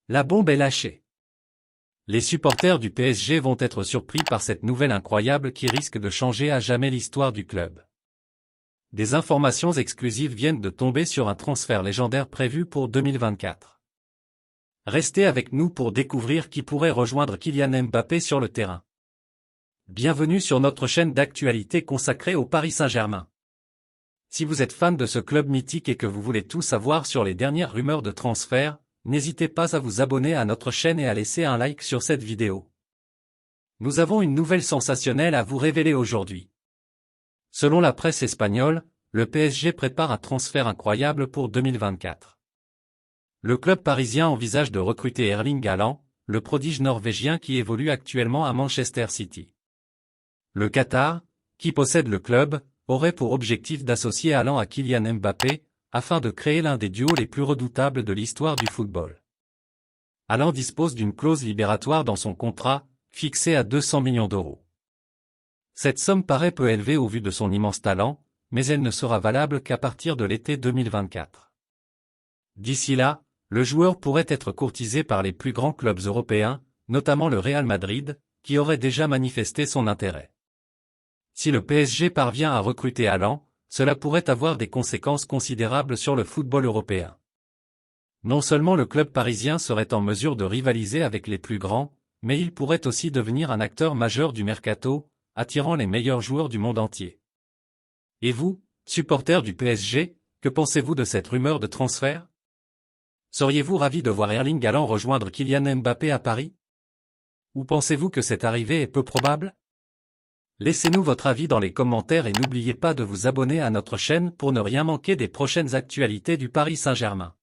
La bombe est lâchée. Les supporters du PSG vont être surpris par cette nouvelle incroyable qui risque de changer à jamais l'histoire du club. Des informations exclusives viennent de tomber sur un transfert légendaire prévu pour 2024. Restez avec nous pour découvrir qui pourrait rejoindre Kylian Mbappé sur le terrain. Bienvenue sur notre chaîne d'actualité consacrée au Paris Saint-Germain. Si vous êtes fan de ce club mythique et que vous voulez tout savoir sur les dernières rumeurs de transfert, n'hésitez pas à vous abonner à notre chaîne et à laisser un like sur cette vidéo. Nous avons une nouvelle sensationnelle à vous révéler aujourd'hui. Selon la presse espagnole, le PSG prépare un transfert incroyable pour 2024. Le club parisien envisage de recruter Erling Haaland, le prodige norvégien qui évolue actuellement à Manchester City. Le Qatar, qui possède le club, aurait pour objectif d'associer Haaland à Kylian Mbappé, afin de créer l'un des duos les plus redoutables de l'histoire du football. Haaland dispose d'une clause libératoire dans son contrat, fixée à 200 millions d'euros. Cette somme paraît peu élevée au vu de son immense talent, mais elle ne sera valable qu'à partir de l'été 2024. D'ici là, le joueur pourrait être courtisé par les plus grands clubs européens, notamment le Real Madrid, qui aurait déjà manifesté son intérêt. Si le PSG parvient à recruter Haaland, cela pourrait avoir des conséquences considérables sur le football européen. Non seulement le club parisien serait en mesure de rivaliser avec les plus grands, mais il pourrait aussi devenir un acteur majeur du mercato, attirant les meilleurs joueurs du monde entier. Et vous, supporters du PSG, que pensez-vous de cette rumeur de transfert? Seriez-vous ravi de voir Erling Haaland rejoindre Kylian Mbappé à Paris? Ou pensez-vous que cette arrivée est peu probable? Laissez-nous votre avis dans les commentaires et n'oubliez pas de vous abonner à notre chaîne pour ne rien manquer des prochaines actualités du Paris Saint-Germain.